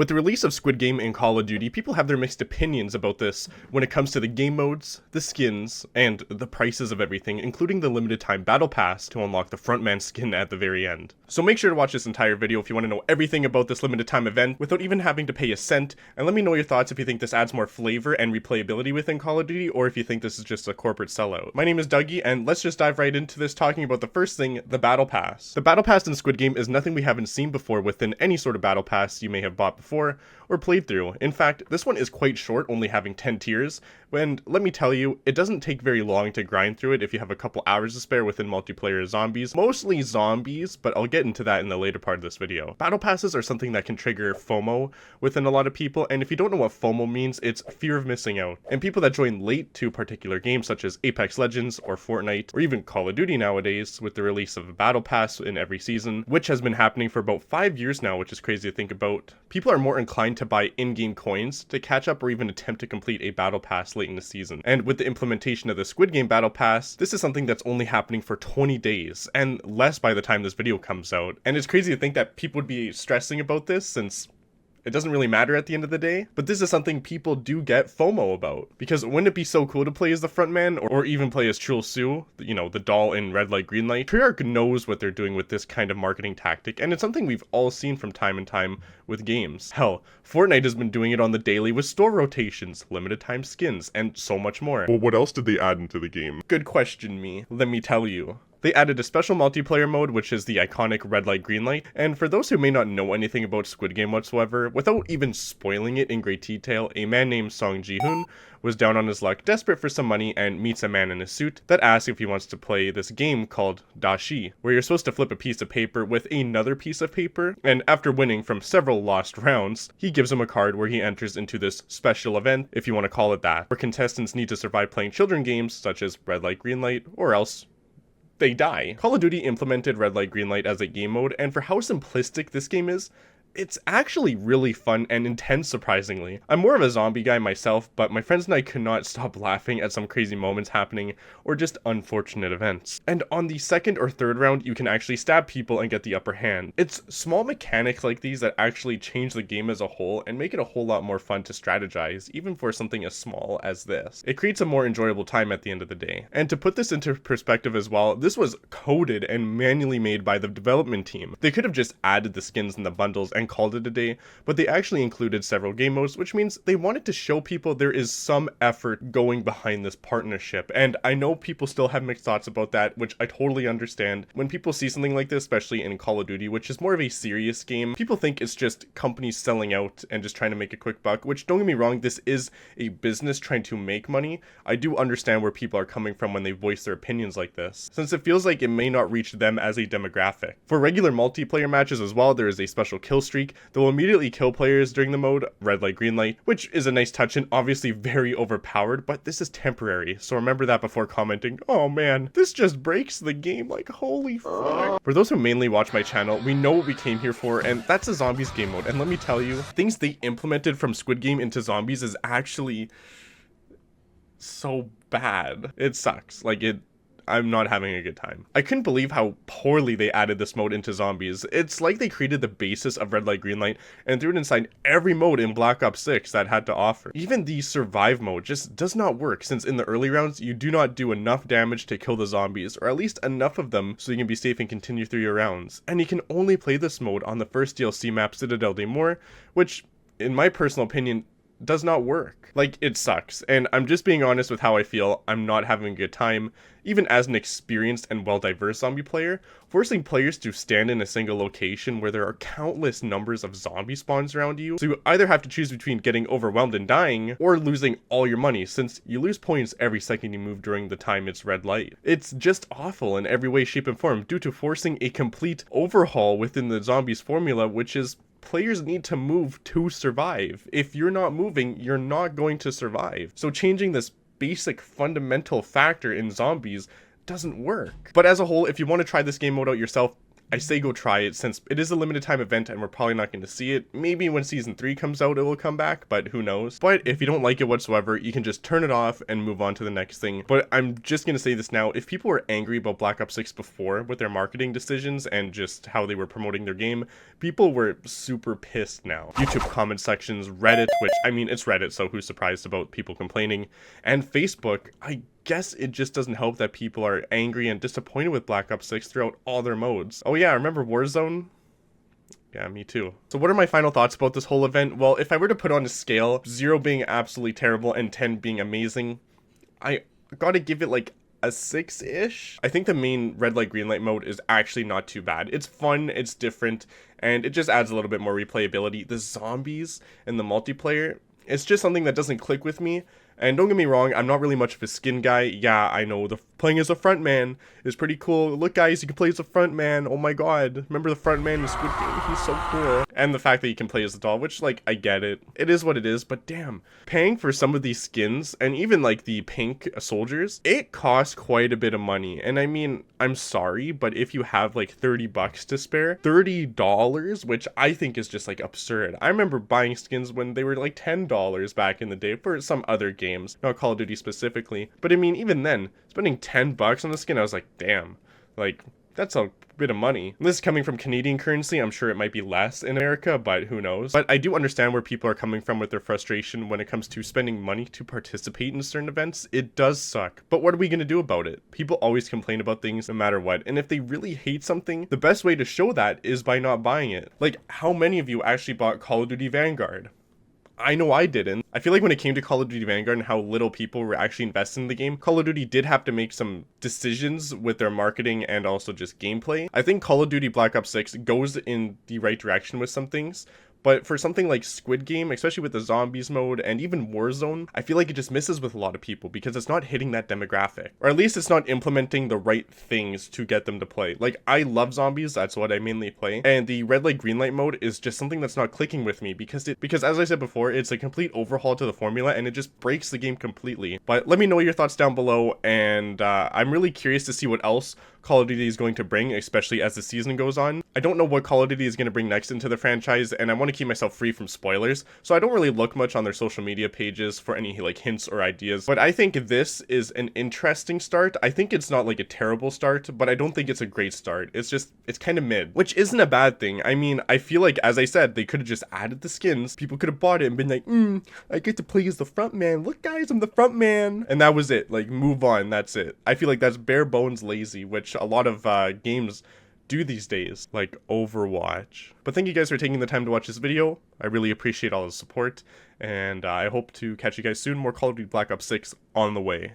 With the release of Squid Game and Call of Duty, people have their mixed opinions about this when it comes to the game modes, the skins, and the prices of everything, including the limited time battle pass to unlock the frontman skin at the very end. So make sure to watch this entire video if you want to know everything about this limited time event without even having to pay a cent, and let me know your thoughts if you think this adds more flavor and replayability within Call of Duty, or if you think this is just a corporate sellout. My name is Dougie, and let's just dive right into this, talking about the first thing, the battle pass. The battle pass in Squid Game is nothing we haven't seen before within any sort of battle pass you may have bought before or played through. In fact, this one is quite short, only having 10 tiers, and let me tell you, it doesn't take very long to grind through it if you have a couple hours to spare within multiplayer zombies. Mostly zombies, but I'll get into that in the later part of this video. Battle passes are something that can trigger FOMO within a lot of people, and if you don't know what FOMO means, it's fear of missing out. And people that join late to particular games such as Apex Legends or Fortnite, or even Call of Duty nowadays, with the release of a battle pass in every season, which has been happening for about 5 years now, which is crazy to think about, people are more inclined to buy in-game coins to catch up or even attempt to complete a battle pass late in the season. And with the implementation of the Squid Game battle pass, this is something that's only happening for 20 days, and less by the time this video comes out. And it's crazy to think that people would be stressing about this, since it doesn't really matter at the end of the day, but this is something people do get FOMO about. Because wouldn't it be so cool to play as the frontman, or even play as Chul Su, you know, the doll in Red Light, Green Light? Treyarch knows what they're doing with this kind of marketing tactic, and it's something we've all seen from time and time with games. Hell, Fortnite has been doing it on the daily with store rotations, limited time skins, and so much more. Well, what else did they add into the game? Good question, me. Let me tell you. They added a special multiplayer mode, which is the iconic Red Light, Green Light, and for those who may not know anything about Squid Game whatsoever, without even spoiling it in great detail, a man named Song Ji-hoon was down on his luck, desperate for some money, and meets a man in a suit that asks if he wants to play this game called Dashi, where you're supposed to flip a piece of paper with another piece of paper, and after winning from several lost rounds, he gives him a card where he enters into this special event, if you want to call it that, where contestants need to survive playing children games such as Red Light, Green Light, or else they die. Call of Duty implemented Red Light, Green Light as a game mode, and for how simplistic this game is, it's actually really fun and intense, surprisingly. I'm more of a zombie guy myself, but my friends and I could not stop laughing at some crazy moments happening, or just unfortunate events. And on the second or third round, you can actually stab people and get the upper hand. It's small mechanics like these that actually change the game as a whole and make it a whole lot more fun to strategize, even for something as small as this. It creates a more enjoyable time at the end of the day. And to put this into perspective as well, this was coded and manually made by the development team. They could have just added the skins and the bundles and called it a day, but they actually included several game modes, which means they wanted to show people there is some effort going behind this partnership. And I know people still have mixed thoughts about that, which I totally understand. When people see something like this, especially in Call of Duty, which is more of a serious game, people think it's just companies selling out and just trying to make a quick buck, which, don't get me wrong, this is a business trying to make money. I do understand where people are coming from when they voice their opinions like this, since it feels like it may not reach them as a demographic. For regular multiplayer matches as well, there is a special kill streak that will immediately kill players during the mode Red Light, Green Light, which is a nice touch and obviously very overpowered, but this is temporary, so remember that before commenting, oh man, this just breaks the game, like holy fuck. For those who mainly watch my channel, we know what we came here for, and that's a zombies game mode, and let me tell you, things they implemented from Squid Game into zombies is actually so bad. It sucks. I'm not having a good time. I couldn't believe how poorly they added this mode into zombies. It's like they created the basis of Red Light, Green Light and threw it inside every mode in Black Ops 6 that had to offer. Even the survive mode just does not work, since in the early rounds you do not do enough damage to kill the zombies, or at least enough of them so you can be safe and continue through your rounds. And you can only play this mode on the first DLC map, Citadel de Mor, which, in my personal opinion, does not work. Like, it sucks, and I'm just being honest with how I feel. I'm not having a good time. Even as an experienced and well-diverse zombie player, forcing players to stand in a single location where there are countless numbers of zombie spawns around you, so you either have to choose between getting overwhelmed and dying, or losing all your money, since you lose points every second you move during the time it's red light. It's just awful in every way, shape, and form, due to forcing a complete overhaul within the zombies formula, which is players need to move to survive. If you're not moving, you're not going to survive. So changing this basic fundamental factor in zombies doesn't work. But as a whole, if you want to try this game mode out yourself, I say go try it since it is a limited time event and we're probably not going to see it. Maybe when season 3 comes out it will come back, but who knows. But if you don't like it whatsoever, you can just turn it off and move on to the next thing. But I'm just going to say this now, if people were angry about Black Ops 6 before with their marketing decisions and just how they were promoting their game, people were super pissed now. YouTube comment sections, Reddit, which I mean it's Reddit, so who's surprised about people complaining, and Facebook, I guess it just doesn't help that people are angry and disappointed with Black Ops 6 throughout all their modes. Oh yeah, remember Warzone? Yeah, me too. So what are my final thoughts about this whole event? Well, if I were to put on a scale, 0 being absolutely terrible and 10 being amazing, I gotta give it like a 6-ish. I think the main red light green light mode is actually not too bad. It's fun, it's different, and it just adds a little bit more replayability. The zombies and the multiplayer, it's just something that doesn't click with me. And don't get me wrong, I'm not really much of a skin guy. Yeah, I know, playing as a front man is pretty cool. Look guys, you can play as a front man. Oh my god. Remember the front man in Squid Game? He's so cool. And the fact that you can play as the doll, which like, I get it. It is what it is, but damn. Paying for some of these skins, and even like the pink soldiers, it costs quite a bit of money. And I mean, I'm sorry, but if you have like 30 bucks to spare, $30, which I think is just like absurd. I remember buying skins when they were like $10 back in the day for some other game. Not Call of Duty specifically, but I mean even then spending 10 bucks on the skin, I was like, damn, like that's a bit of money. This is coming from Canadian currency. I'm sure it might be less in America, but who knows. But I do understand where people are coming from with their frustration when it comes to spending money to participate in certain events. It does suck, but what are we going to do about it? People always complain about things no matter what, and if they really hate something, the best way to show that is by not buying it. Like, how many of you actually bought Call of Duty Vanguard? I know I didn't. I feel like when it came to Call of Duty Vanguard and how little people were actually invested in the game, Call of Duty did have to make some decisions with their marketing and also just gameplay. I think Call of Duty Black Ops 6 goes in the right direction with some things, but for something like Squid Game, especially with the zombies mode and even Warzone, I feel like it just misses with a lot of people because it's not hitting that demographic. Or at least it's not implementing the right things to get them to play. Like, I love zombies, that's what I mainly play. And the red light green light mode is just something that's not clicking with me because as I said before, it's a complete overhaul to the formula and it just breaks the game completely. But let me know your thoughts down below, and I'm really curious to see what else Call of Duty is going to bring, especially as the season goes on. I don't know what Call of Duty is going to bring next into the franchise, and I want to keep myself free from spoilers, so I don't really look much on their social media pages for any like hints or ideas. But I think this is an interesting start. I think it's not like a terrible start, but I don't think it's a great start. It's kind of mid, which isn't a bad thing. I mean, I feel like, as I said, they could have just added the skins. People could have bought it and been like, I get to play as the front man. Look guys, I'm the front man. And that was it. Like, move on. That's it. I feel like that's bare bones lazy, which a lot of games do these days, like Overwatch. But thank you guys for taking the time to watch this video. I really appreciate all the support, and I hope to catch you guys soon. More Call of Duty Black Ops 6 on the way.